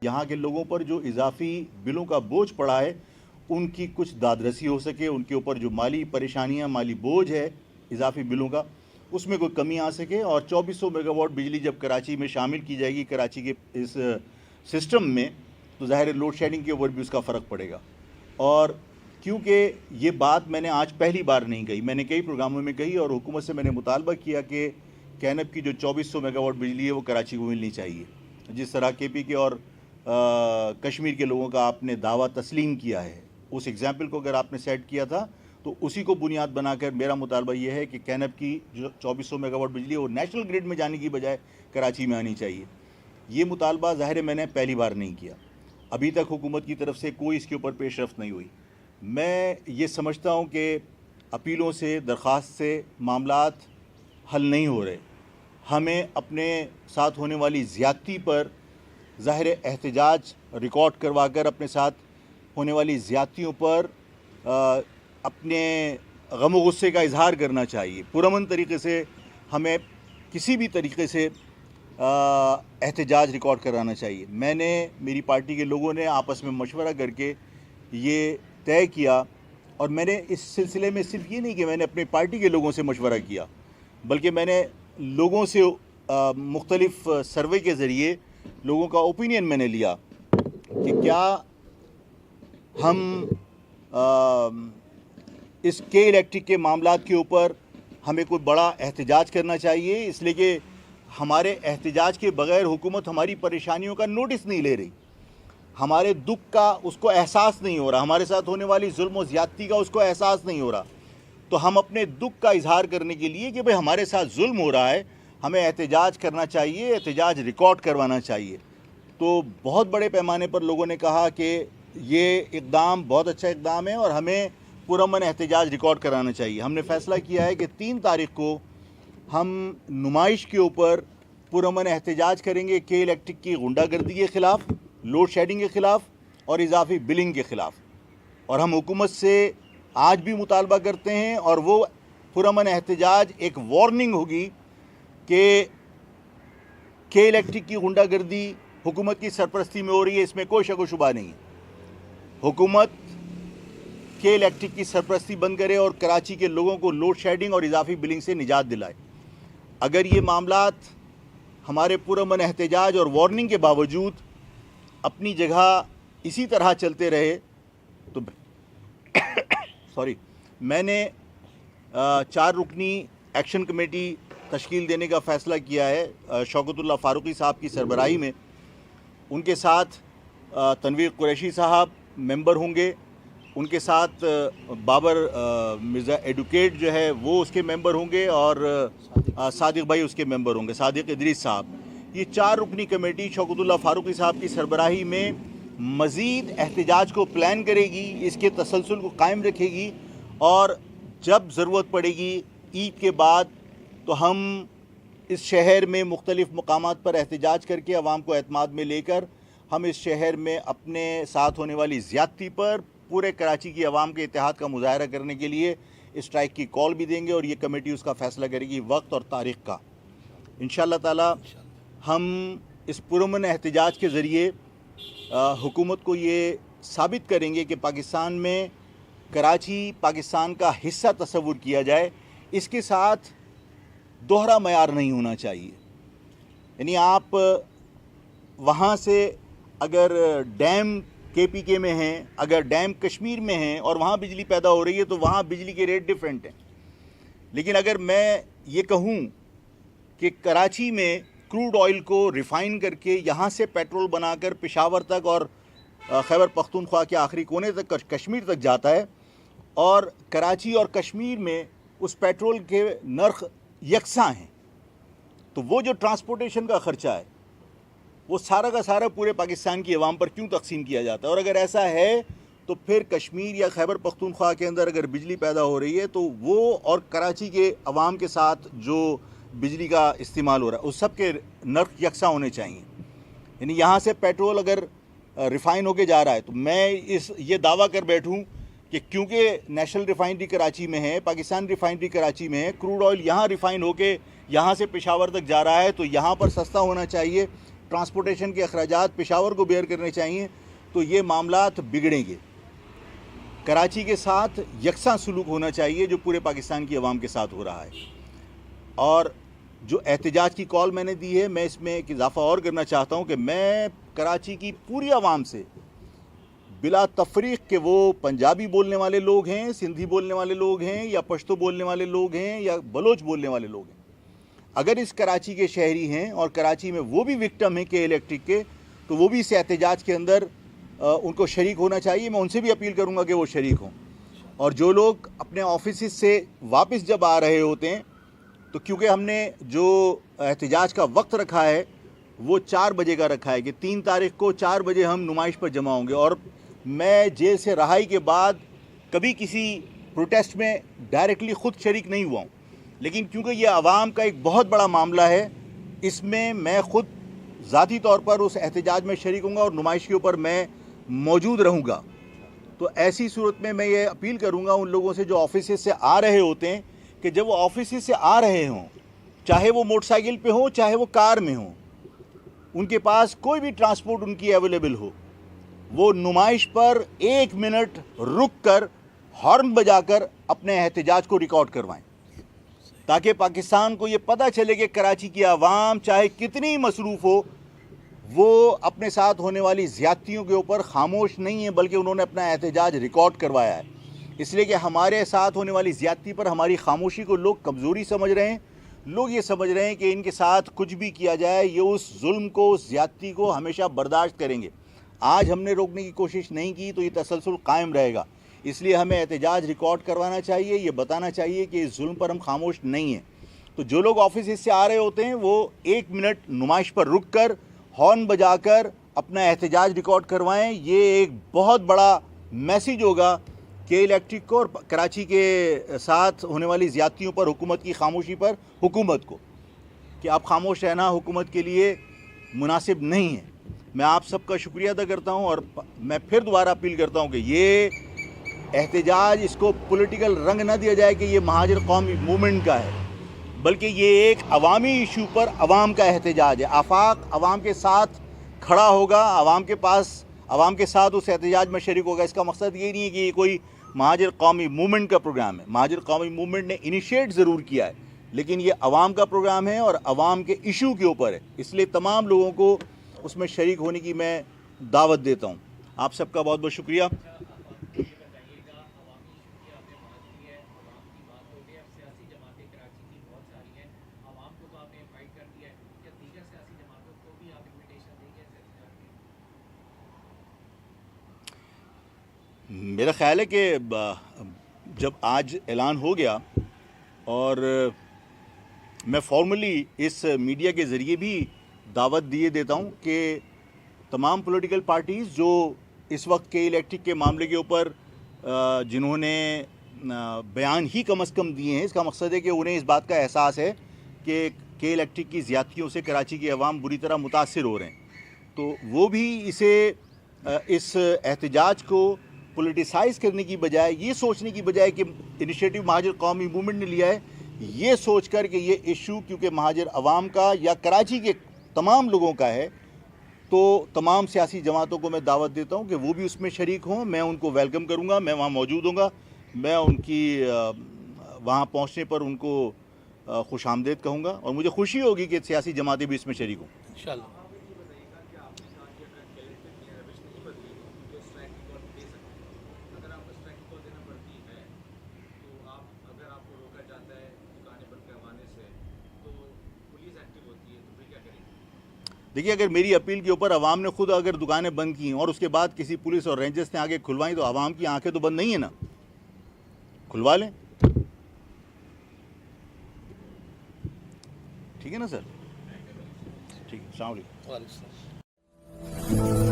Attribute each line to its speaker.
Speaker 1: یہاں کے لوگوں پر جو اضافی بلوں کا بوجھ پڑا ہے ان کی کچھ دادرسی ہو سکے، ان کے اوپر جو مالی پریشانیاں، مالی بوجھ ہے اضافی بلوں کا، اس میں کوئی کمی آ سکے، اور 2400 میگا واٹ بجلی جب کراچی میں شامل کی جائے گی کراچی کے اس سسٹم میں، تو ظاہر لوڈ شیڈنگ کے اوپر بھی اس کا فرق پڑے گا۔ اور کیونکہ یہ بات میں نے آج پہلی بار نہیں کہی، میں نے کئی پروگراموں میں کہی، اور حکومت سے میں نے مطالبہ کیا کہ کینب کی جو 2400 میگا واٹ بجلی ہے وہ کراچی کو ملنی چاہیے، جس طرح کے پی کے اور کشمیر کے لوگوں کا آپ نے دعویٰ تسلیم کیا ہے، اس ایگزامپل کو اگر آپ نے سیٹ کیا تھا تو اسی کو بنیاد بنا کر میرا مطالبہ یہ ہے کہ کینب کی جو 2400 میگا واٹ بجلی ہے وہ نیشنل گریڈ میں جانے کی بجائے کراچی میں آنی چاہیے۔ یہ مطالبہ ظاہر ہے میں نے پہلی بار نہیں کیا، ابھی تک حکومت کی طرف سے کوئی اس کے اوپر پیش رفت نہیں ہوئی۔ میں یہ سمجھتا ہوں کہ اپیلوں سے، درخواست سے معاملات حل نہیں ہو رہے، ہمیں اپنے ساتھ ہونے والی زیادتی پر ظاہر احتجاج ریکارڈ کروا کر اپنے ساتھ ہونے والی زیادتیوں پر اپنے غم و غصے کا اظہار کرنا چاہیے۔ پرامن طریقے سے ہمیں کسی بھی طریقے سے احتجاج ریکارڈ کرانا چاہیے۔ میں نے، میری پارٹی کے لوگوں نے آپس میں مشورہ کر کے یہ طے کیا، اور میں نے اس سلسلے میں صرف یہ نہیں کہ میں نے اپنی پارٹی کے لوگوں سے مشورہ کیا، بلکہ میں نے لوگوں سے مختلف سروے کے ذریعے لوگوں کا اوپینین میں نے لیا کہ کیا ہم اس کے الیکٹرک کے معاملات کے اوپر ہمیں کوئی بڑا احتجاج کرنا چاہیے، اس لیے کہ ہمارے احتجاج کے بغیر حکومت ہماری پریشانیوں کا نوٹس نہیں لے رہی، ہمارے دکھ کا اس کو احساس نہیں ہو رہا، ہمارے ساتھ ہونے والی ظلم و زیادتی کا اس کو احساس نہیں ہو رہا۔ تو ہم اپنے دکھ کا اظہار کرنے کے لیے کہ بھئی ہمارے ساتھ ظلم ہو رہا ہے، ہمیں احتجاج کرنا چاہیے، احتجاج ریکارڈ کروانا چاہیے۔ تو بہت بڑے پیمانے پر لوگوں نے کہا کہ یہ اقدام بہت اچھا اقدام ہے اور ہمیں پرامن احتجاج ریکارڈ کرانا چاہیے۔ ہم نے فیصلہ کیا ہے کہ 3 تاریخ کو ہم نمائش کے اوپر پرامن احتجاج کریں گے کے الیکٹرک کی غنڈہ گردی کے خلاف، لوڈ شیڈنگ کے خلاف اور اضافی بلنگ کے خلاف، اور ہم حکومت سے آج بھی مطالبہ کرتے ہیں، اور وہ پرامن احتجاج ایک وارننگ ہوگی کہ کے الیکٹرک کی غنڈہ گردی حکومت کی سرپرستی میں ہو رہی ہے، اس میں کوئی شک و شبہ نہیں۔ حکومت کے الیکٹرک کی سرپرستی بند کرے اور کراچی کے لوگوں کو لوڈ شیڈنگ اور اضافی بلنگ سے نجات دلائے۔ اگر یہ معاملات ہمارے پرامن احتجاج اور وارننگ کے باوجود اپنی جگہ اسی طرح چلتے رہے تو میں نے 4 رکنی ایکشن کمیٹی تشکیل دینے کا فیصلہ کیا ہے شوکت اللہ فاروقی صاحب کی سربراہی میں۔ ان کے ساتھ تنویر قریشی صاحب ممبر ہوں گے، ان کے ساتھ بابر مرزا ایڈوکیٹ جو ہے وہ اس کے ممبر ہوں گے، اور صادق بھائی اس کے ممبر ہوں گے، صادق ادریس صاحب۔ یہ 4 رکنی کمیٹی شوکت اللہ فاروقی صاحب کی سربراہی میں مزید احتجاج کو پلان کرے گی، اس کے تسلسل کو قائم رکھے گی، اور جب ضرورت پڑے گی عید کے بعد تو ہم اس شہر میں مختلف مقامات پر احتجاج کر کے عوام کو اعتماد میں لے کر ہم اس شہر میں اپنے ساتھ ہونے والی زیادتی پر پورے کراچی کی عوام کے اتحاد کا مظاہرہ کرنے کے لیے اسٹرائک کی کال بھی دیں گے، اور یہ کمیٹی اس کا فیصلہ کرے گی وقت اور تاریخ کا۔ انشاءاللہ تعالی ہم اس پرامن احتجاج کے ذریعے حکومت کو یہ ثابت کریں گے کہ پاکستان میں کراچی پاکستان کا حصہ تصور کیا جائے، اس کے ساتھ دوہرا معیار نہیں ہونا چاہیے۔ یعنی آپ وہاں سے اگر ڈیم کے پی کے میں ہیں، اگر ڈیم کشمیر میں ہیں اور وہاں بجلی پیدا ہو رہی ہے تو وہاں بجلی کے ریٹ ڈیفرنٹ ہیں، لیکن اگر میں یہ کہوں کہ کراچی میں کروڈ آئل کو ریفائن کر کے یہاں سے پیٹرول بنا کر پشاور تک اور خیبر پختونخوا کے آخری کونے تک کشمیر تک جاتا ہے، اور کراچی اور کشمیر میں اس پیٹرول کے نرخ یکساں ہیں، تو وہ جو ٹرانسپورٹیشن کا خرچہ ہے وہ سارا کا سارا پورے پاکستان کی عوام پر کیوں تقسیم کیا جاتا ہے؟ اور اگر ایسا ہے تو پھر کشمیر یا خیبر پختونخوا کے اندر اگر بجلی پیدا ہو رہی ہے تو وہ اور کراچی کے عوام کے ساتھ جو بجلی کا استعمال ہو رہا ہے اس سب کے نرخ یکساں ہونے چاہیے۔ یعنی یہاں سے پیٹرول اگر ریفائن ہو کے جا رہا ہے تو میں یہ دعویٰ کر بیٹھوں کہ کیونکہ نیشنل ریفائنری کراچی میں ہے, پاکستان ریفائنری کراچی میں ہے, کروڈ آئل یہاں ریفائن ہو کے یہاں سے پشاور تک جا رہا ہے, تو یہاں پر سستا ہونا چاہیے, ٹرانسپورٹیشن کے اخراجات پشاور کو بیئر کرنے چاہیے, تو یہ معاملات بگڑیں گے. کراچی کے ساتھ یکساں سلوک ہونا چاہیے جو پورے پاکستان کی عوام کے ساتھ ہو رہا ہے. اور جو احتجاج کی کال میں نے دی ہے, میں اس میں ایک اضافہ اور کرنا چاہتا ہوں کہ میں کراچی کی پوری عوام سے بلا تفریق کہ وہ پنجابی بولنے والے لوگ ہیں, سندھی بولنے والے لوگ ہیں, یا پشتو بولنے والے لوگ ہیں, یا بلوچ بولنے والے لوگ ہیں, اگر اس کراچی کے شہری ہیں اور کراچی میں وہ بھی وکٹم ہیں کے الیکٹرک کے, تو وہ بھی اس احتجاج کے اندر ان کو شریک ہونا چاہیے. میں ان سے بھی اپیل کروں گا کہ وہ شریک ہوں. اور جو لوگ اپنے آفیسز سے واپس جب آ رہے ہوتے ہیں, تو کیونکہ ہم نے جو احتجاج کا وقت رکھا ہے وہ 4 بجے کا رکھا ہے کہ 3 تاریخ کو 4 بجے ہم نمائش پر جمع ہوں گے. اور میں جیل سے رہائی کے بعد کبھی کسی پروٹیسٹ میں ڈائریکٹلی خود شریک نہیں ہوا ہوں, لیکن کیونکہ یہ عوام کا ایک بہت بڑا معاملہ ہے, اس میں خود ذاتی طور پر اس احتجاج میں شریک ہوں گا اور نمائش کے اوپر میں موجود رہوں گا. تو ایسی صورت میں یہ اپیل کروں گا ان لوگوں سے جو آفیسز سے آ رہے ہوتے ہیں کہ جب وہ آفیسز سے آ رہے ہوں, چاہے وہ موٹر سائیکل پہ ہوں چاہے وہ کار میں ہوں, ان کے پاس کوئی بھی ٹرانسپورٹ ان کی اویلیبل ہو, وہ نمائش پر 1 منٹ رک کر ہارن بجا کر اپنے احتجاج کو ریکارڈ کروائیں, تاکہ پاکستان کو یہ پتہ چلے کہ کراچی کی عوام چاہے کتنی مصروف ہو, وہ اپنے ساتھ ہونے والی زیادتیوں کے اوپر خاموش نہیں ہیں, بلکہ انہوں نے اپنا احتجاج ریکارڈ کروایا ہے. اس لیے کہ ہمارے ساتھ ہونے والی زیادتی پر ہماری خاموشی کو لوگ کمزوری سمجھ رہے ہیں. لوگ یہ سمجھ رہے ہیں کہ ان کے ساتھ کچھ بھی کیا جائے یہ اس ظلم کو, اس زیادتی کو ہمیشہ برداشت کریں گے. آج ہم نے روکنے کی کوشش نہیں کی تو یہ تسلسل قائم رہے گا. اس لیے ہمیں احتجاج ریکارڈ کروانا چاہیے, یہ بتانا چاہیے کہ اس ظلم پر ہم خاموش نہیں ہیں. تو جو لوگ آفیس سے آ رہے ہوتے ہیں وہ 1 منٹ نمائش پر رک کر ہارن بجا کر اپنا احتجاج ریکارڈ کروائیں. یہ ایک بہت بڑا میسیج ہوگا کہ الیکٹرک کو اور کراچی کے ساتھ ہونے والی زیادتیوں پر, حکومت کی خاموشی پر, حکومت کو, کہ آپ خاموش رہنا حکومت کے لیے مناسب نہیں ہے. میں آپ سب کا شکریہ ادا کرتا ہوں, اور میں پھر دوبارہ اپیل کرتا ہوں کہ یہ احتجاج اس کو پولیٹیکل رنگ نہ دیا جائے کہ یہ مہاجر قومی موومنٹ کا ہے, بلکہ یہ ایک عوامی ایشو پر عوام کا احتجاج ہے. آفاق عوام کے ساتھ کھڑا ہوگا, عوام کے ساتھ اس احتجاج میں شریک ہوگا. اس کا مقصد یہ نہیں ہے کہ یہ کوئی مہاجر قومی موومنٹ کا پروگرام ہے. مہاجر قومی موومنٹ نے انیشیٹ ضرور کیا ہے, لیکن یہ عوام کا پروگرام ہے اور عوام کے ایشو کے اوپر ہے. اس لیے تمام لوگوں کو اس میں شریک ہونے کی میں دعوت دیتا ہوں. آپ سب کا بہت بہت شکریہ. میرا خیال ہے کہ جب آج اعلان ہو گیا, اور میں فارملی اس میڈیا کے ذریعے بھی دعوت دیتا ہوں کہ تمام پولیٹیکل پارٹیز جو اس وقت کے الیکٹرک کے معاملے کے اوپر جنہوں نے بیان ہی کم از کم دیے ہیں, اس کا مقصد ہے کہ انہیں اس بات کا احساس ہے کہ کے الیکٹرک کی زیادتیوں سے کراچی کے عوام بری طرح متاثر ہو رہے ہیں, تو وہ بھی اس احتجاج کو پولیٹیسائز کرنے کی بجائے, یہ سوچنے کی بجائے کہ انیشیٹو مہاجر قومی موومنٹ نے لیا ہے, یہ سوچ کر کہ یہ ایشو کیونکہ مہاجر عوام کا یا کراچی کے تمام لوگوں کا ہے, تو تمام سیاسی جماعتوں کو میں دعوت دیتا ہوں کہ وہ بھی اس میں شریک ہوں. میں ان کو ویلکم کروں گا, میں وہاں موجود ہوں گا, میں ان کی وہاں پہنچنے پر ان کو خوش آمدید کہوں گا, اور مجھے خوشی ہوگی کہ سیاسی جماعتیں بھی اس میں شریک ہوں انشاءاللہ. دیکھیے, اگر میری اپیل کے اوپر عوام نے خود اگر دکانیں بند کی اور اس کے بعد کسی پولیس اور رینجرز نے آگے کھلوائیں, تو عوام کی آنکھیں تو بند نہیں ہیں نا, کھلوا لیں. ٹھیک ہے نا سر؟ ٹھیک ہے, السلام علیکم.